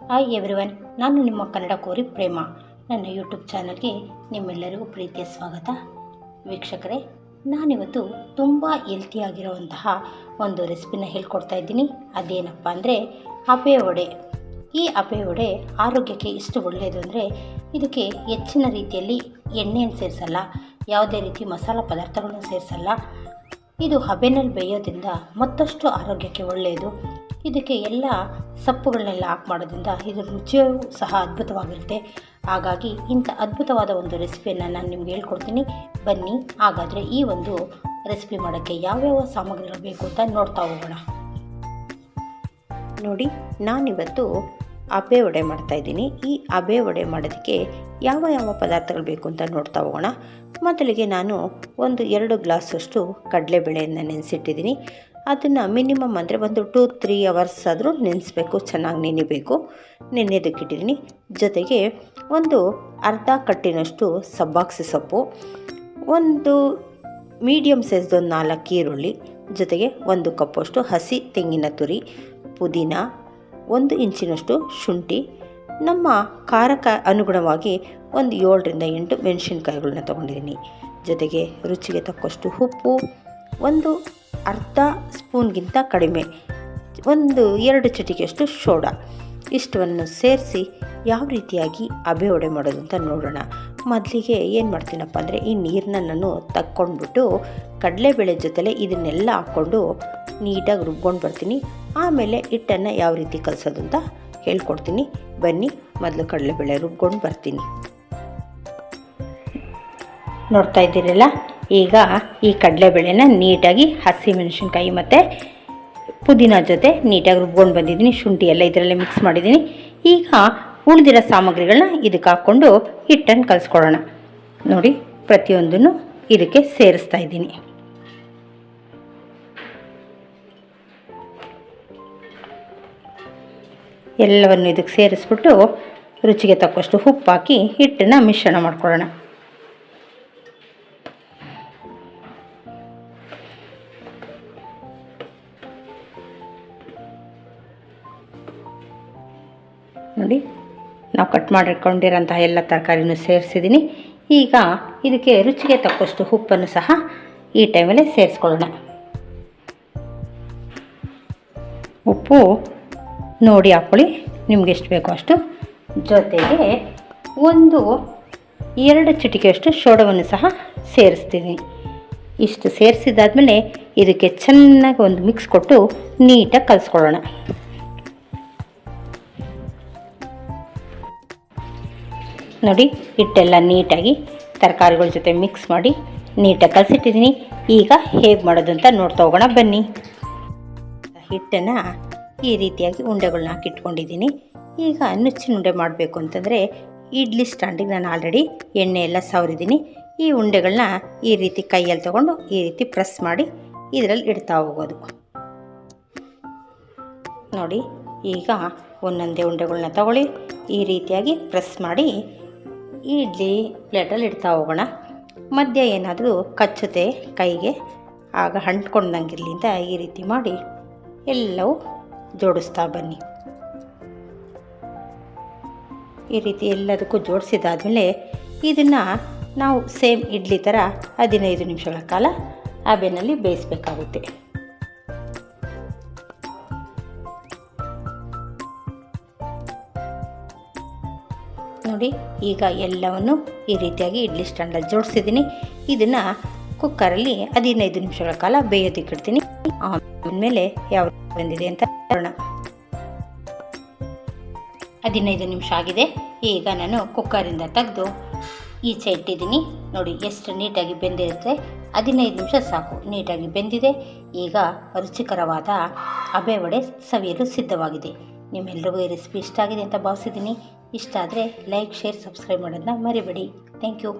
Hi everyone, ನಾನು ನಿಮ್ಮ ಕನ್ನಡ ಕೋರಿ ಪ್ರೇಮ. ನನ್ನ ಯೂಟ್ಯೂಬ್ ಚಾನಲ್ಗೆ ನಿಮ್ಮೆಲ್ಲರಿಗೂ ಪ್ರೀತಿಯ ಸ್ವಾಗತ. ವೀಕ್ಷಕರೇ, ನಾನಿವತ್ತು ತುಂಬ ಹೆಲ್ತಿಯಾಗಿರುವಂತಹ ಒಂದು ರೆಸಿಪಿನ ಹೇಳ್ಕೊಡ್ತಾ ಇದ್ದೀನಿ. ಅದೇನಪ್ಪ ಅಂದರೆ ಹಬೆ ವಡೆ. ಈ ಹಬೆ ವಡೆ ಆರೋಗ್ಯಕ್ಕೆ ಎಷ್ಟು ಒಳ್ಳೆಯದು ಅಂದರೆ ಇದಕ್ಕೆ ಹೆಚ್ಚಿನ ರೀತಿಯಲ್ಲಿ ಎಣ್ಣೆಯನ್ನು ಸೇರಿಸಲ್ಲ, ಯಾವುದೇ ರೀತಿ ಮಸಾಲ ಪದಾರ್ಥಗಳನ್ನು ಸೇರಿಸಲ್ಲ. ಇದು ಹಬೆನಲ್ಲಿ ಬೇಯೋದ್ರಿಂದ ಮತ್ತಷ್ಟು ಆರೋಗ್ಯಕ್ಕೆ ಒಳ್ಳೆಯದು. ಇದಕ್ಕೆ ಎಲ್ಲ ಸೊಪ್ಪುಗಳನ್ನೆಲ್ಲ ಹಾಕಿ ಮಾಡೋದ್ರಿಂದ ಇದರ ರುಚಿಯೂ ಸಹ ಅದ್ಭುತವಾಗಿರುತ್ತೆ. ಹಾಗಾಗಿ ಇಂಥ ಅದ್ಭುತವಾದ ಒಂದು ರೆಸಿಪಿಯನ್ನು ನಾನು ನಿಮ್ಗೆ ಹೇಳ್ಕೊಡ್ತೀನಿ. ಬನ್ನಿ, ಹಾಗಾದರೆ ಈ ಒಂದು ರೆಸಿಪಿ ಮಾಡೋಕ್ಕೆ ಯಾವ್ಯಾವ ಸಾಮಗ್ರಿಗಳು ಬೇಕು ಅಂತ ನೋಡ್ತಾ ಹೋಗೋಣ. ನೋಡಿ, ನಾನಿವತ್ತು ಹಬೆ ವಡೆ ಮಾಡ್ತಾಯಿದ್ದೀನಿ. ಈ ಹಬೆ ವಡೆ ಮಾಡೋದಕ್ಕೆ ಯಾವ ಪದಾರ್ಥಗಳು ಬೇಕು ಅಂತ ನೋಡ್ತಾ ಹೋಗೋಣ. ಮೊದಲಿಗೆ ನಾನು 2 ಗ್ಲಾಸಷ್ಟು ಕಡಲೆಬೇಳೆಯನ್ನು ನೆನೆಸಿಟ್ಟಿದ್ದೀನಿ. ಅದನ್ನು ಮಿನಿಮಮ್ ಅಂದರೆ 2-3 ಅವರ್ಸ್ ಆದರೂ ನೆನೆಸಬೇಕು, ಚೆನ್ನಾಗಿ ನೆನೆಯಬೇಕು. ನೆನೆಯೋದಕ್ಕಿಟ್ಟಿದ್ದೀನಿ. ಜೊತೆಗೆ ಒಂದು ಅರ್ಧ ಕಟ್ಟಿನಷ್ಟು ಸಬ್ಬಾಕ್ಸಿ ಸೊಪ್ಪು, ಒಂದು ಮೀಡಿಯಮ್ ಸೈಜ್ದು 4 ಈರುಳ್ಳಿ, ಜೊತೆಗೆ 1 ಕಪ್ಪಷ್ಟು ಹಸಿ ತೆಂಗಿನ ತುರಿ, ಪುದೀನ, 1 ಇಂಚಿನಷ್ಟು ಶುಂಠಿ, ನಮ್ಮ ಖಾರಕ್ಕೆ ಅನುಗುಣವಾಗಿ 7-8 ಮೆಣಸಿನ್ಕಾಯಿಗಳನ್ನ ತೊಗೊಂಡಿದ್ದೀನಿ. ಜೊತೆಗೆ ರುಚಿಗೆ ತಕ್ಕಷ್ಟು ಉಪ್ಪು, ಅರ್ಧ ಸ್ಪೂನ್ಗಿಂತ ಕಡಿಮೆ 2 ಚಿಟಿಕೆಯಷ್ಟು ಸೋಡಾ, ಇಷ್ಟವನ್ನು ಸೇರಿಸಿ ಯಾವ ರೀತಿಯಾಗಿ ಹಬೆ ವಡೆ ಮಾಡೋದು ಅಂತ ನೋಡೋಣ. ಮೊದಲಿಗೆ ಏನು ಮಾಡ್ತೀನಪ್ಪ ಅಂದರೆ ಈ ನೀರನ್ನ ನಾನು ತಕ್ಕೊಂಡ್ಬಿಟ್ಟು ಕಡಲೆಬೇಳೆ ಜೊತೆಲೆ ಇದನ್ನೆಲ್ಲ ಹಾಕ್ಕೊಂಡು ನೀಟಾಗಿ ರುಬ್ಕೊಂಡು ಬರ್ತೀನಿ. ಆಮೇಲೆ ಹಿಟ್ಟನ್ನು ಯಾವ ರೀತಿ ಕಲಸೋದು ಅಂತ ಹೇಳ್ಕೊಡ್ತೀನಿ. ಬನ್ನಿ, ಮೊದಲು ಕಡಲೆಬೇಳೆ ರುಬ್ಕೊಂಡು ಬರ್ತೀನಿ. ನೋಡ್ತಾ ಇದ್ದೀರಲ್ಲ, ಈಗ ಈ ಕಡಲೆಬೇಳೆನ ನೀಟಾಗಿ ಹಸಿ ಮೆಣಸಿನ್ಕಾಯಿ ಮತ್ತು ಪುದೀನ ಜೊತೆ ನೀಟಾಗಿ ರುಬ್ಕೊಂಡು ಬಂದಿದ್ದೀನಿ. ಶುಂಠಿ ಎಲ್ಲ ಇದರಲ್ಲೇ ಮಿಕ್ಸ್ ಮಾಡಿದ್ದೀನಿ. ಈಗ ಉಳಿದಿರೋ ಸಾಮಗ್ರಿಗಳನ್ನ ಇದಕ್ಕೆ ಹಾಕ್ಕೊಂಡು ಹಿಟ್ಟನ್ನು ಕಲಿಸ್ಕೊಳ್ಳೋಣ. ನೋಡಿ, ಪ್ರತಿಯೊಂದನ್ನು ಇದಕ್ಕೆ ಸೇರಿಸ್ತಾ ಇದ್ದೀನಿ. ಎಲ್ಲವನ್ನು ಇದಕ್ಕೆ ಸೇರಿಸ್ಬಿಟ್ಟು ರುಚಿಗೆ ತಕ್ಕಷ್ಟು ಉಪ್ಪು ಹಾಕಿ ಹಿಟ್ಟನ್ನು ಮಿಶ್ರಣ ಮಾಡ್ಕೊಳ್ಳೋಣ. ನೋಡಿ, ನಾವು ಕಟ್ ಮಾಡಿಟ್ಕೊಂಡಿರೋಂತಹ ಎಲ್ಲ ತರಕಾರಿನೂ ಸೇರಿಸಿದ್ದೀನಿ. ಈಗ ಇದಕ್ಕೆ ರುಚಿಗೆ ತಕ್ಕಷ್ಟು ಉಪ್ಪನ್ನು ಸಹ ಈ ಟೈಮಲ್ಲಿ ಸೇರಿಸ್ಕೊಳ್ಳೋಣ. ಉಪ್ಪು ನೋಡಿ ಹಾಕ್ಕೊಳ್ಳಿ, ನಿಮ್ಗೆ ಎಷ್ಟು ಬೇಕೋ ಅಷ್ಟು. ಜೊತೆಗೆ 2 ಚಿಟಿಕೆಯಷ್ಟು ಸೋಡವನ್ನು ಸಹ ಸೇರಿಸ್ತೀನಿ. ಇಷ್ಟು ಸೇರಿಸಿದಾದ್ಮೇಲೆ ಇದಕ್ಕೆ ಚೆನ್ನಾಗಿ ಒಂದು ಮಿಕ್ಸ್ ಕೊಟ್ಟು ನೀಟಾಗಿ ಕಲಿಸ್ಕೊಳ್ಳೋಣ. ನೋಡಿ, ಹಿಟ್ಟೆಲ್ಲ ನೀಟಾಗಿ ತರಕಾರಿಗಳ ಜೊತೆ ಮಿಕ್ಸ್ ಮಾಡಿ ನೀಟಾಗಿ ಕಲಸಿಟ್ಟಿದ್ದೀನಿ. ಈಗ ಹೇಗೆ ಮಾಡೋದು ಅಂತ ನೋಡ್ತಾ ಹೋಗೋಣ, ಬನ್ನಿ. ಹಿಟ್ಟನ್ನು ಈ ರೀತಿಯಾಗಿ ಉಂಡೆಗಳನ್ನ ಹಾಕಿಟ್ಕೊಂಡಿದ್ದೀನಿ. ಈಗ ನುಚ್ಚಿನ ಉಂಡೆ ಮಾಡಬೇಕು ಅಂತಂದರೆ ಇಡ್ಲಿ ಸ್ಟ್ಯಾಂಡಿಗೆ ನಾನು ಆಲ್ರೆಡಿ ಎಣ್ಣೆ ಎಲ್ಲ ಸವರಿದ್ದೀನಿ. ಈ ಉಂಡೆಗಳನ್ನ ಈ ರೀತಿ ಕೈಯಲ್ಲಿ ತೊಗೊಂಡು ಈ ರೀತಿ ಪ್ರೆಸ್ ಮಾಡಿ ಇದರಲ್ಲಿ ಇಡ್ತಾ ಹೋಗೋದು. ನೋಡಿ, ಈಗ ಒಂದೊಂದೇ ಉಂಡೆಗಳನ್ನ ತಗೊಳ್ಳಿ, ಈ ರೀತಿಯಾಗಿ ಪ್ರೆಸ್ ಮಾಡಿ ಇಡ್ಲಿ ಪ್ಲೇಟಲ್ಲಿ ಇಡ್ತಾ ಹೋಗೋಣ. ಮಧ್ಯ ಏನಾದರೂ ಕಚ್ಚುತ್ತೆ ಕೈಗೆ, ಆಗ ಅಂಟ್ಕೊಂಡಂಗಿರಲಿ ಅಂತ ಈ ರೀತಿ ಮಾಡಿ ಎಲ್ಲವೂ ಜೋಡಿಸ್ತಾ ಬನ್ನಿ. ಈ ರೀತಿ ಎಲ್ಲದಕ್ಕೂ ಜೋಡಿಸಿದಾದ್ಮೇಲೆ ಇದನ್ನು ನಾವು ಸೇಮ್ ಇಡ್ಲಿ ಥರ 15 ನಿಮಿಷಗಳ ಕಾಲ ಹಬೆನಲ್ಲಿ ಬೇಯಿಸಬೇಕಾಗುತ್ತೆ. ನೋಡಿ, ಈಗ ಎಲ್ಲವನ್ನು ಈ ರೀತಿಯಾಗಿ ಇಡ್ಲಿ ಸ್ಟ್ಯಾಂಡಲ್ಲಿ ಜೋಡಿಸಿದ್ದೀನಿ. ಇದನ್ನು ಕುಕ್ಕರಲ್ಲಿ 15 ನಿಮಿಷಗಳ ಕಾಲ ಬೇಯೋದಕ್ಕೆ ಇಡ್ತೀನಿ. ಆಮೇಲೆ ಯಾವ ಬಂದಿದೆ ಅಂತ ನೋಡೋಣ. 15 ನಿಮಿಷ ಆಗಿದೆ. ಈಗ ನಾನು ಕುಕ್ಕರಿಂದ ತೆಗೆದು ಈಚೆ ಇಟ್ಟಿದ್ದೀನಿ. ನೋಡಿ ಎಷ್ಟು ನೀಟಾಗಿ ಬೆಂದಿರುತ್ತೆ. 15 ನಿಮಿಷ ಸಾಕು, ನೀಟಾಗಿ ಬೆಂದಿದೆ. ಈಗ ರುಚಿಕರವಾದ ಹಬೆ ವಡೆ ಸವಿಯಲು ಸಿದ್ಧವಾಗಿದೆ. ನಿಮ್ಮೆಲ್ಲರಿಗೂ ಈ ರೆಸಿಪಿ ಇಷ್ಟ ಆಗಿದೆ ಅಂತ ಭಾವಿಸಿದ್ದೀನಿ. ಇಷ್ಟ ಆದರೆ ಲೈಕ್, ಶೇರ್, ಸಬ್ಸ್ಕ್ರೈಬ್ ಮಾಡೋದನ್ನ ಮರಿಬೇಡಿ. Thank you.